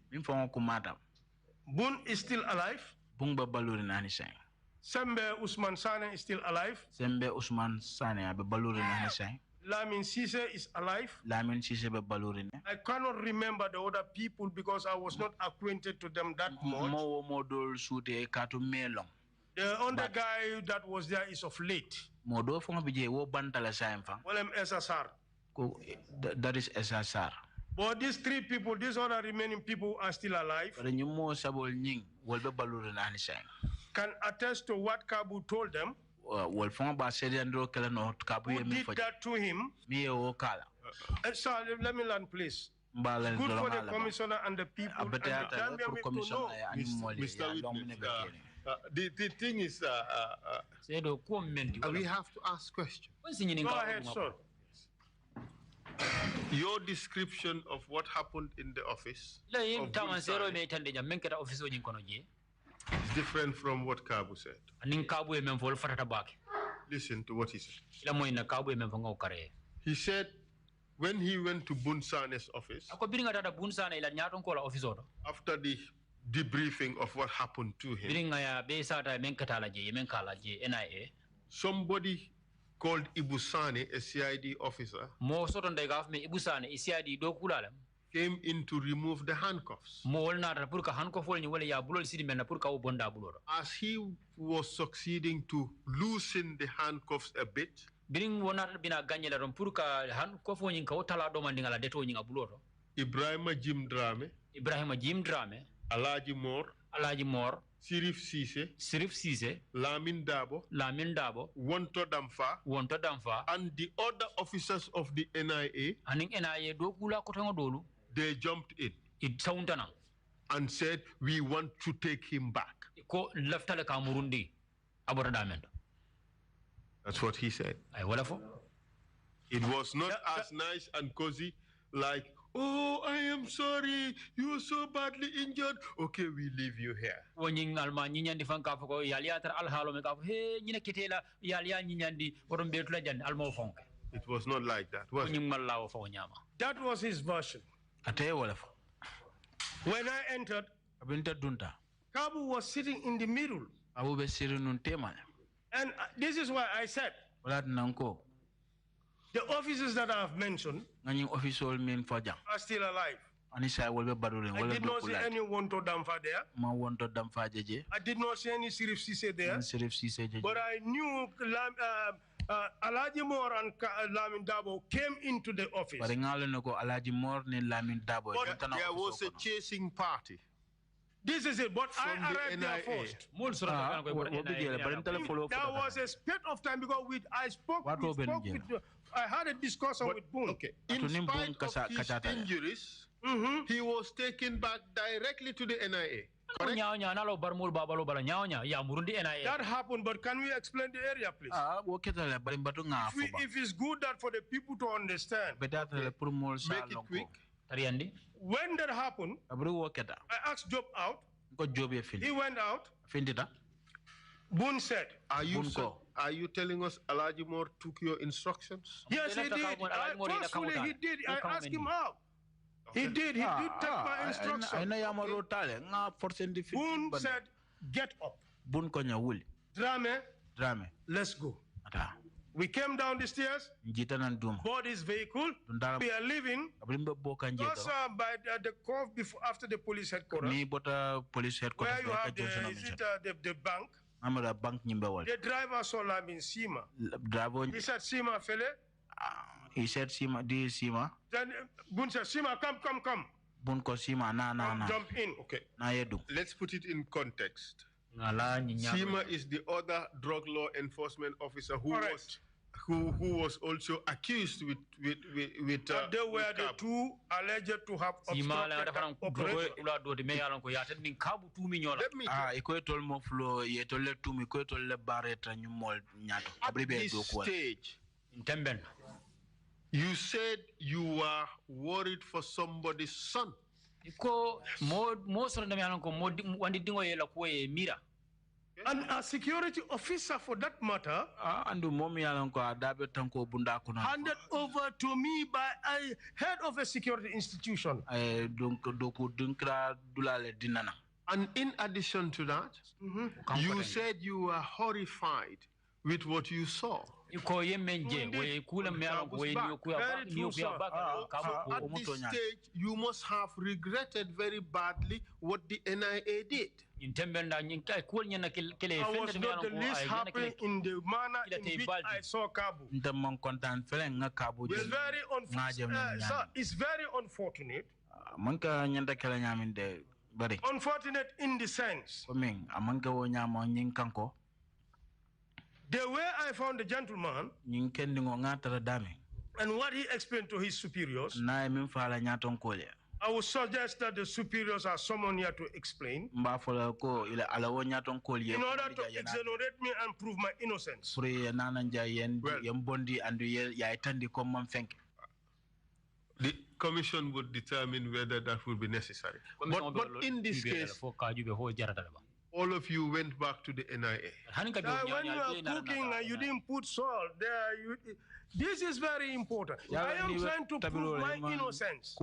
Boone is still alive. Sembe Usman Sane is still alive. Lamin Sise is alive. I cannot remember the other people because I was not acquainted to them that much. The other guy that was there is of late. Well, SSR. That is SSR. But these three people, these other remaining people are still alive. Can attest to what Kabu told them. Who did that to him? Sir, let me learn, please. It's good for the commissioner and the people. And the thing is, we have to ask questions. Go ahead, sir. Your description of what happened in the office is different from what Kabu said. Listen to what he said. He said when he went to Bunsane's office, after the debriefing of what happened to him. Somebody called Ibusane, a CID officer, came in to remove the handcuffs. As he was succeeding to loosen the handcuffs a bit, Ibrahima Jim Drame, Alaji Mor, Sirif Sise, Lamin Dabo, Wonto Damfa, and the other officers of the NIA, they jumped in and said, we want to take him back. That's what he said. It was not as nice and cozy like, oh, I am sorry, you are so badly injured. Okay, we leave you here. It was not like that, was it? That was his version. When I entered, Kabu was sitting in the middle. And this is why I said, the officers that I have mentioned are still alive. I did not see any Wonto Damfa there. I did not see any Sirif Sise there. But I knew Alaji Mor and Lamin Dabo came into the office. But there was a chasing party. This is it, but I arrived there first. There was a spate of time because I had a discussion with Boone. Okay. In spite of his injuries, he was taken back directly to the NIA. Correct? That happened, but can we explain the area, please? If it's good that for the people to understand. Make it quick. When that happened, I asked Job out. He went out. Boone said, Are you telling us Alaji Mor took your instructions? Yes, he did. Forcefully, he did. I asked him out. He did. He did take my instructions. Boone said, get up. Drame, let's go. We came down the stairs, bought his vehicle. We are leaving. Just by the curve before, after the police headquarters. Where you have the bank. The driver saw Lamin Sima. He said, Sima, fele. He said, Sima, this Sima. Then Boone said, Sima, come. Boone ko Sima, na. Jump in. Okay. Let's put it in context. Sima is the other drug law enforcement officer who was also accused with they were the two alleged to have obstructed operation. At this stage, you said you were worried for somebody's son. And a security officer, for that matter, handed over to me by a head of a security institution. And in addition to that, you said you were horrified with what you saw. At this stage, you must have regretted very badly what the NIA did. I was not the least happy in the manner in which I saw Kabu. It's very unfortunate. Unfortunate in the sense, the way I found the gentleman and what he explained to his superiors, I would suggest that the superiors are someone here to explain in order to exonerate me and prove my innocence. The commission would determine whether that would be necessary. But in this case, all of you went back to the NIA. When you are cooking and you didn't put salt there, this is very important. I am trying to prove my innocence.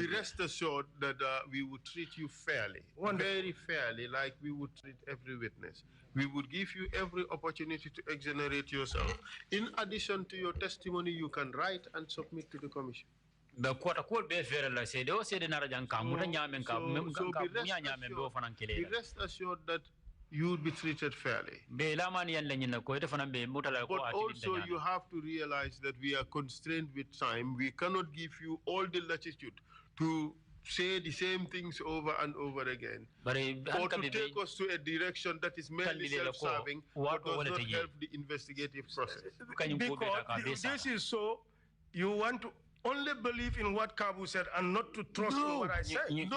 Be rest assured that we would treat you fairly, very fairly, like we would treat every witness. We would give you every opportunity to exonerate yourself. In addition to your testimony, you can write and submit to the commission. The quarter could be fair, like say, they all say the Narajan be rest assured that you would be treated fairly. But also, you have to realize that we are constrained with time. We cannot give you all the latitude to say the same things over and over again, or to take us to a direction that is merely self-serving, but does not help the investigative process. Because this is so, you want to only believe in what Kabu said and not to trust in what I said. If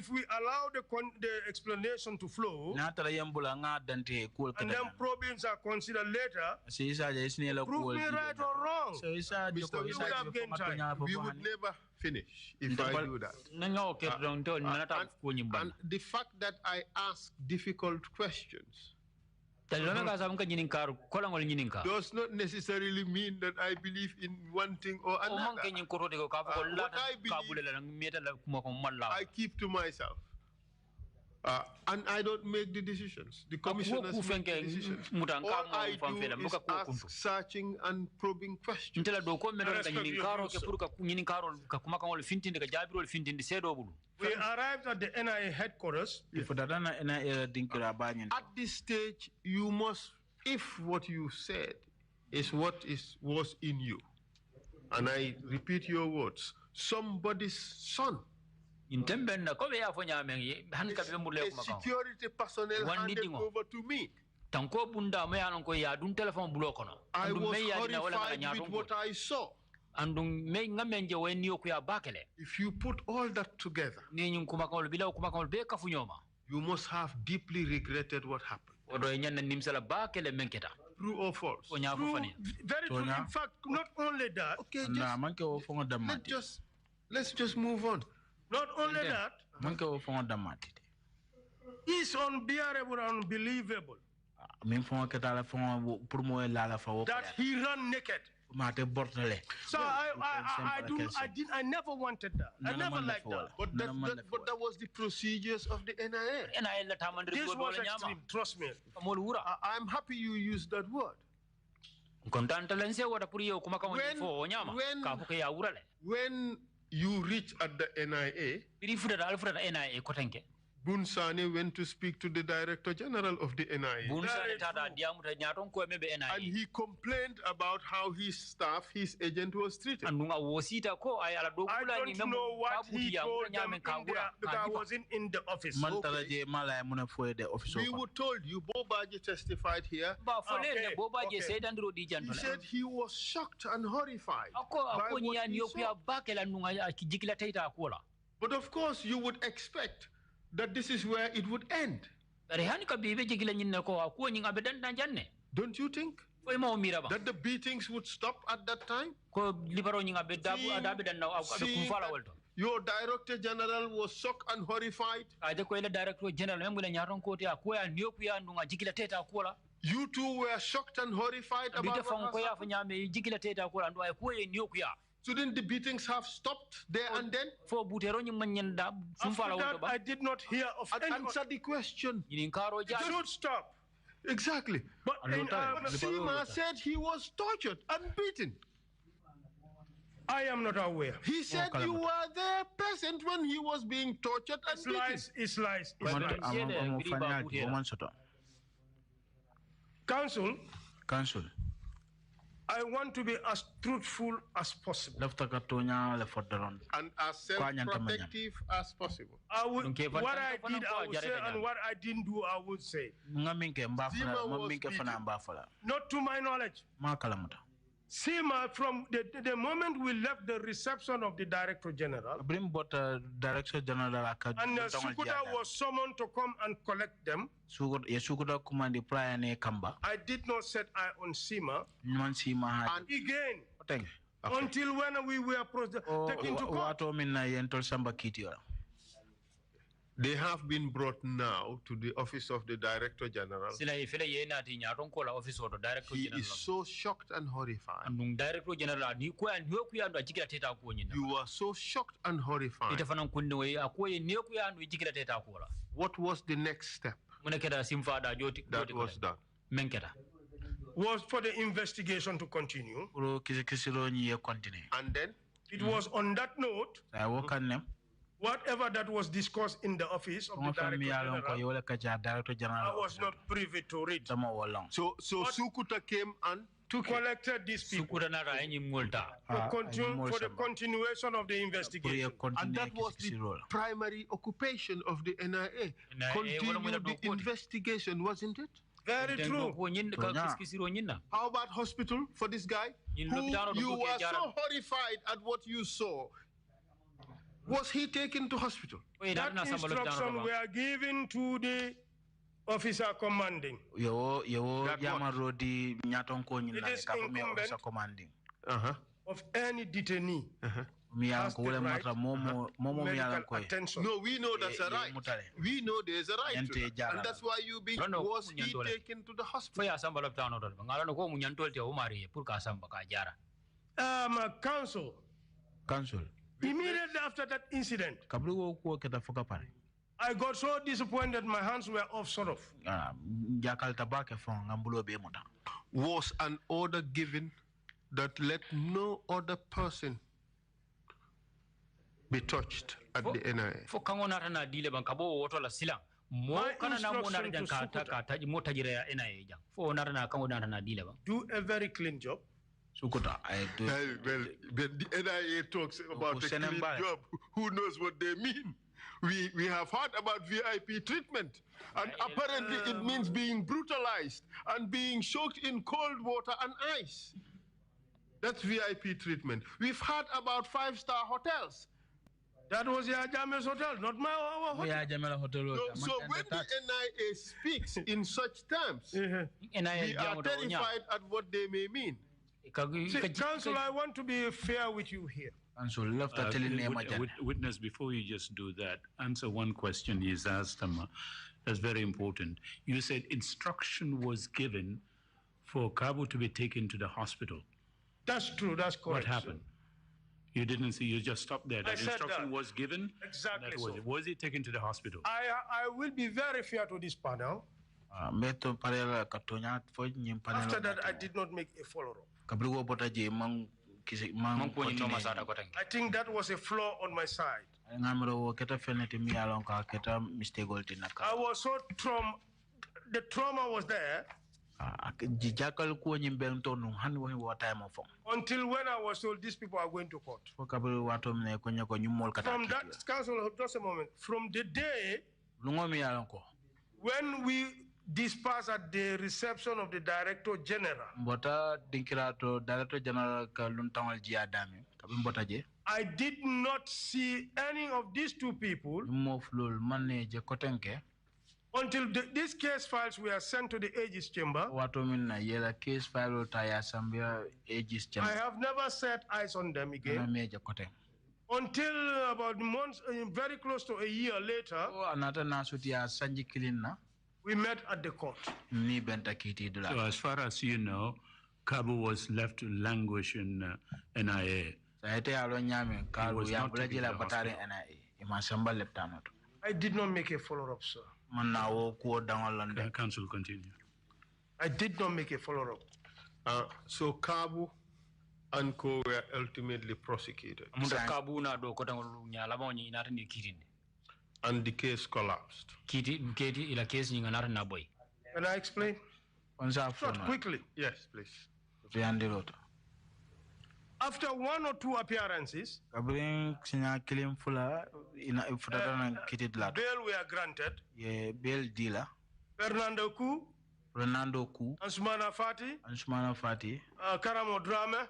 we allow the explanation to flow, and then problems are considered later, prove me right or wrong. We would never finish if I do that. And the fact that I ask difficult questions does not necessarily mean that I believe in one thing or another. What I believe, I keep to myself. And I don't make the decisions. The commissioners make the decisions. All I do is ask searching and probing questions. We arrived at the NIA headquarters. At this stage, you must, if what you said is what was in you, and I repeat your words, somebody's son, a security personnel handed over to me. I was horrified with what I saw. If you put all that together, you must have deeply regretted what happened. True or false? True, very true. In fact, not only that. Okay, let's just move on. Not only that, it's unbearable and unbelievable that he ran naked. So I never wanted that. I never liked that. But that was the procedures of the NIA. This was extreme, trust me. I'm happy you used that word. When you reach at the NIA, Bunsani went to speak to the Director General of the NIA. And he complained about how his staff, his agent was treated. I don't know what he told them because I wasn't in the office. Okay. We were told you, Bobaji testified here. Okay. He said he was shocked and horrified by what he saw. But of course, you would expect that this is where it would end. Don't you think that the beatings would stop at that time? Seeing that your Director General was shocked and horrified. You too were shocked and horrified about what happened. Shouldn't the beatings have stopped there and then? After that, I did not hear of any. Answer the question. It should stop. Exactly. But Sima said he was tortured and beaten. I am not aware. He said you were there present when he was being tortured and beaten. It's lies. Counsel, I want to be as truthful as possible. And as self-protective as possible. What I did, I would say, and what I didn't do, I would say. Not to my knowledge. Sima, from the moment we left the reception of the Director General, and Sukuta was summoned to come and collect them, I did not set eye on Sima. And again, Okay. Until when we were taken to court. They have been brought now to the office of the Director General. He is so shocked and horrified. You are so shocked and horrified. What was the next step that was done? Was for the investigation to continue. And then? It was on that note, whatever that was discussed in the office of the Director General, I was not privy to read. So Sukuta came and collected these people for the continuation of the investigation. And that was the primary occupation of the NIA. Continue the investigation, wasn't it? Very true. How about hospital for this guy? You were so horrified at what you saw. Was he taken to hospital? That instruction were given to the officer commanding. It is incumbent of any detainee. Has the right medical attention. No, we know that's a right. We know there's a right to that. And that's why you be was he taken to the hospital? Counsel. Immediately after that incident, I got so disappointed, my hands were off sort of. Was an order given that let no other person be touched at the NIA? Do a very clean job. Well, when the NIA talks about a clean job, who knows what they mean? We have heard about VIP treatment, and apparently it means being brutalized and being soaked in cold water and ice. That's VIP treatment. We've heard about 5-star hotels. That was Yajamel's hotel, not my hotel. So when the NIA speaks in such terms, we are terrified at what they may mean. See, Counsel, I want to be fair with you here. Witness, before you just do that, answer one question he's asked him. That's very important. You said instruction was given for Kabu to be taken to the hospital. That's true, that's correct. What happened? You didn't see, you just stopped there. That instruction was given? Exactly that was so. Was he taken to the hospital? I will be very fair to this panel. After that, I did not make a follow-up. I think that was a flaw on my side. I was so the trauma was there until when I was told these people are going to court. From that, Counsel, just a moment. From the day when we dispersed at the reception of the Director General, I did not see any of these two people until these case files were sent to the Aegis Chamber. I have never set eyes on them again. Until about months, very close to a year later, we met at the court. So as far as you know, Kabu was left to languish in NIA. I did not make a follow-up, sir. Counsel, continue. I did not make a follow-up. So Kabu and Co were ultimately prosecuted. And the case collapsed. Can I explain? Short, quickly. Yes, please. After one or two appearances, bail were granted. Fernando Ku, Ansumana Fati, Karamo Drame,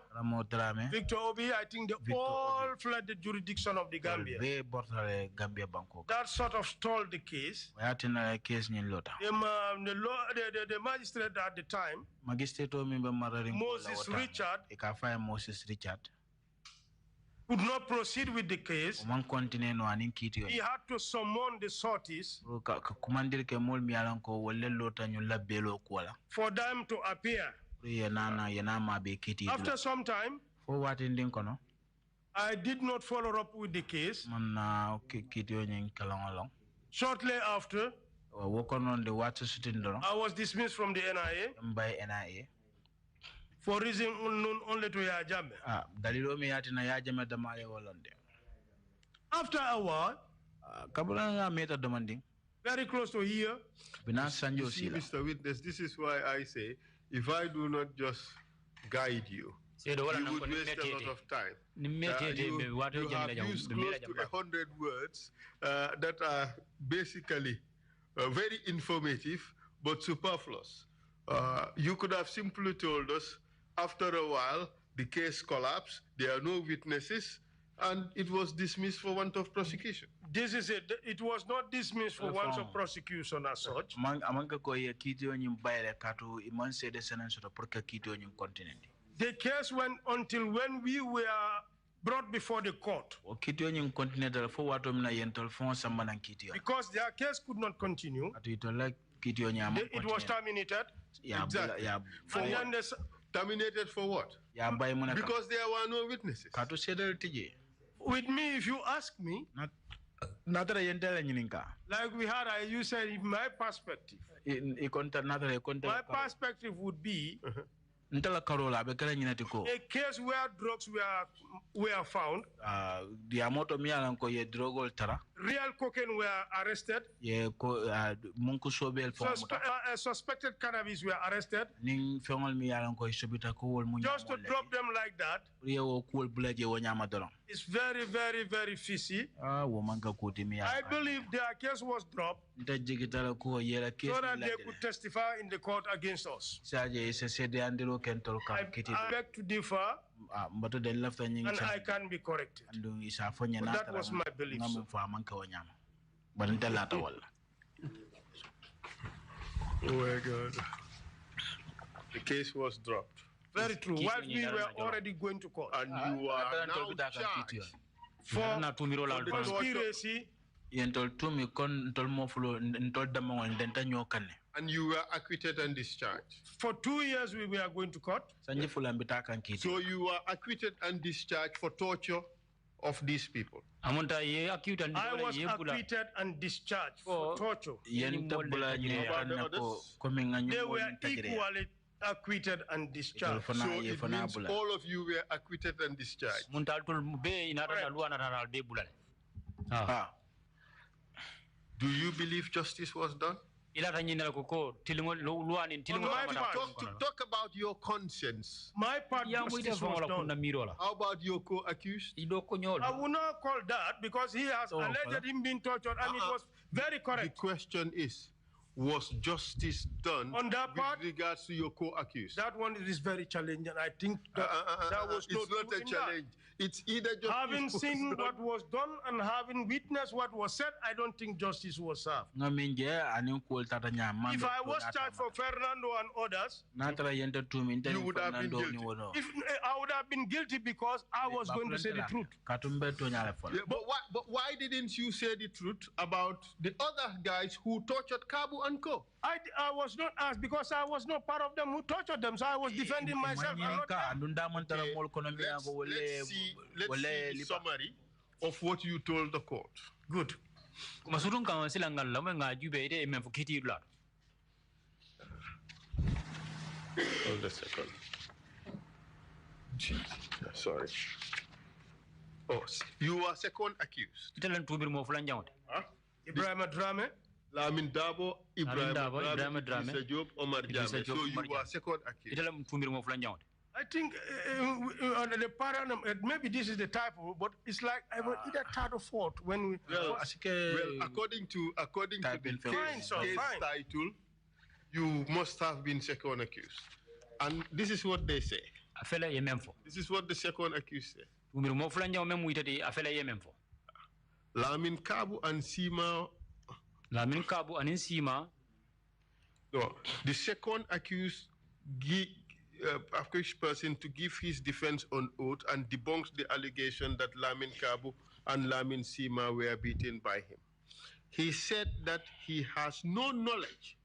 Victor Obi, I think they all fled the jurisdiction of the Gambia. That sort of stalled the case. The magistrate at the time, Moses Richard, could not proceed with the case. He had to summon the sorties for them to appear. After some time, I did not follow up with the case. Shortly after, I was dismissed from the NIA for reason unknown only to Yajame. After a while, very close to here, you see, Mr. Witness, this is why I say, if I do not just guide you, you would waste a lot of time. You have used close to 100 words that are basically very informative but superfluous. You could have simply told us, after a while, the case collapsed, there are no witnesses, and it was dismissed for want of prosecution. This is it. It was not dismissed for want of prosecution as such. The case went until when we were brought before the court. Because their case could not continue. It was terminated. Exactly. Terminated for what? Because there were no witnesses. With me, if you ask me, like we had, you said, my perspective. My perspective would be a case where drugs were found. Real cocaine were arrested. Suspected cannabis were arrested. Just to drop them like that. It's very, very, very fishy. I believe their case was dropped so that they could testify in the court against us. I beg to differ, and I can be corrected. But that was my belief. Oh my God. The case was dropped. Very true. While we were already going to court. And you are now charged for conspiracy. And you were acquitted and discharged. For 2 years we were going to court. So you were acquitted and discharged for torture of these people. I was acquitted and discharged for torture. They were equally acquitted and discharged. So it means all of you were acquitted and discharged. Do you believe justice was done? Talk about your conscience. My part, justice was done. How about your co-accused? I would not call that because he has alleged him being tortured and it was very correct. The question is, was justice done on that part with regards to your co-accused? That one is very challenging. I think that was it's not a challenge. It's either justice. Having seen what was done and having witnessed what was said, I don't think justice was served. If I was charged for Fernando and others, you would have been guilty. I would have been guilty because I was going to say the truth. But why didn't you say the truth about the other guys who tortured Kabu and Co? I was not asked because I was not part of them who tortured them, so I was defending myself. Let's see the summary of what you told the court. Good. Hold a second. Jeez, sorry. Oh, you are second accused. Huh? Ibrahim Drame. Lamin Dabo, Ibrahim Drame, Mr. Job, Omar Jame. So you are second accused. I think the pattern, maybe this is the typo, but it's like I was either third or fourth when we. Well, according to the case title, you must have been second accused, and this is what they say. This is what the second accused say. Lamin Kabu and Sima. No, the second accused accused person to give his defense on oath and debunks the allegation that Lamin Kabu and Lamin Sima were beaten by him. He said that he has no knowledge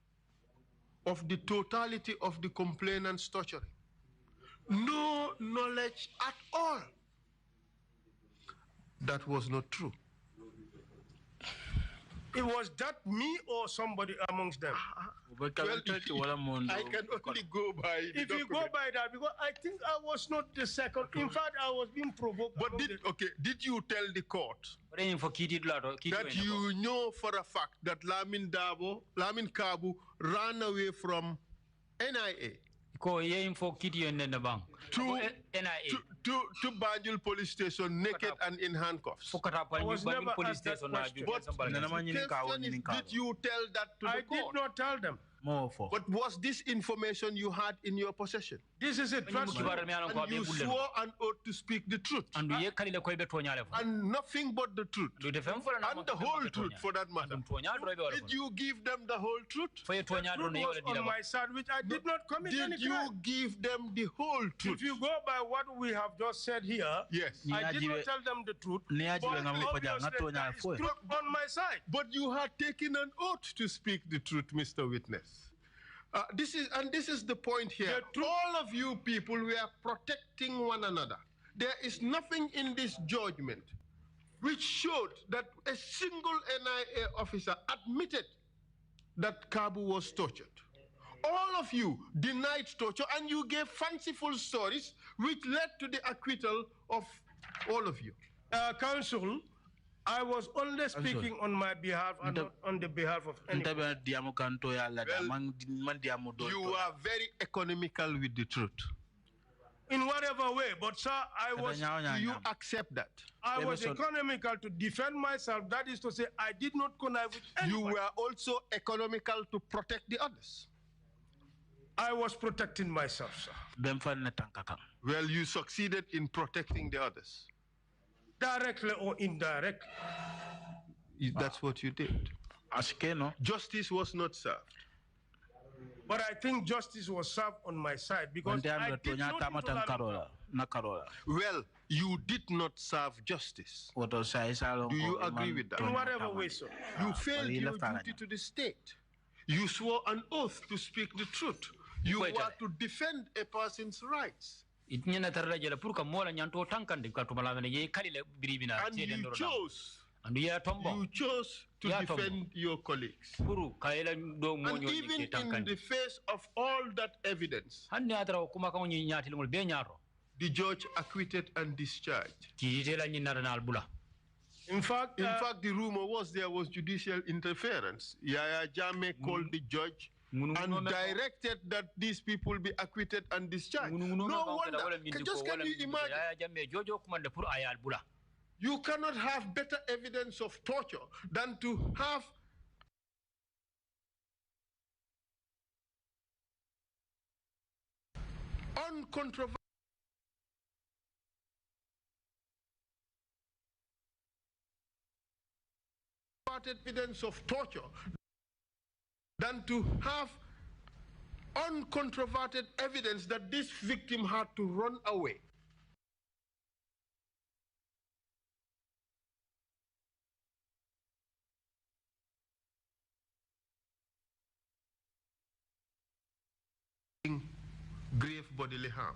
of the totality of the complainant's torturing. No knowledge at all. That was not true. It was that me or somebody amongst them? Well, I can only go by the If you go by that, because I think I was not the second. In fact, I was being provoked. But did you tell the court that you know for a fact that Lamin Kabu ran away from NIA to Banjul police station naked and in handcuffs? I was never asked that question. But the question is, did you tell that to the court? I did not tell them. But was this information you had in your possession? This is it. And you swore an oath to speak the truth. And nothing but the truth. And the whole truth, for that matter. Did you give them the whole truth? The truth was on my side, which I did not commit any crime. Did you give them the whole truth? If you go by what we have just said here, yes, I did not tell them the truth. But obviously, that is on my side. But you had taken an oath to speak the truth, Mr. Witness. This is the point here. All of you people, we are protecting one another. There is nothing in this judgment which showed that a single NIA officer admitted that Kabu was tortured. All of you denied torture, and you gave fanciful stories which led to the acquittal of all of you. Counsel, I was only speaking on my behalf and not on the behalf of anyone. Well, you are very economical with the truth. In whatever way, but sir, do you accept that? I was economical to defend myself. That is to say, I did not connive with anyone. You were also economical to protect the others. I was protecting myself, sir. Well, you succeeded in protecting the others. Directly or indirectly. That's what you did. Justice was not served. But I think justice was served on my side because I did not. Well, you did not serve justice. Do you agree with that? In whatever way, sir. You failed your duty to the state. You swore an oath to speak the truth. You were to defend a person's rights. And you chose to defend your colleagues. And even in the face of all that evidence, the judge acquitted and discharged. In fact, the rumor was there was judicial interference. Yaya Jammeh called the judge and directed that these people be acquitted and discharged. No wonder. Just can you imagine? You cannot have better evidence of torture than to have uncontroverted evidence of torture than to have uncontroverted evidence that this victim had to run away. Grave bodily harm.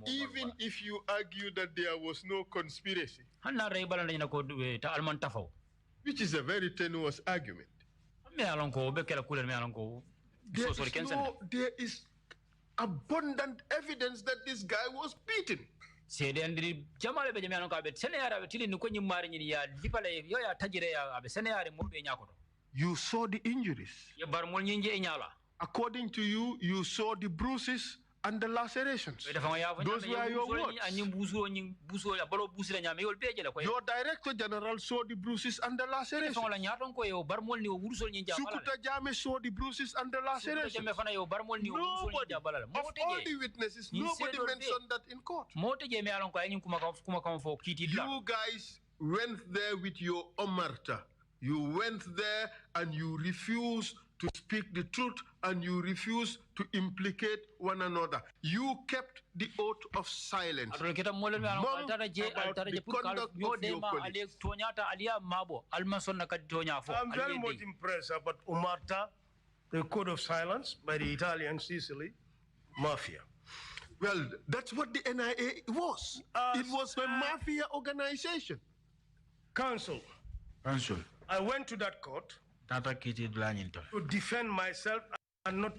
Even if you argue that there was no conspiracy, which is a very tenuous argument, there is abundant evidence that this guy was beaten. You saw the injuries. According to you, you saw the bruises and the lacerations. Those were your words. Your Director General saw the bruises and the lacerations. Sukuta Jammeh saw the bruises and the lacerations. Nobody, of all the witnesses, nobody mentioned that in court. You guys went there with your omerta. You went there and you refused to speak the truth and you refuse to implicate one another. You kept the oath of silence. Mum about the conduct of your colleagues. I'm very much impressed about Umarta, the code of silence by the Italian Sicily mafia. Well, that's what the NIA was. It was a mafia organization. Counsel. I went to that court to defend myself and not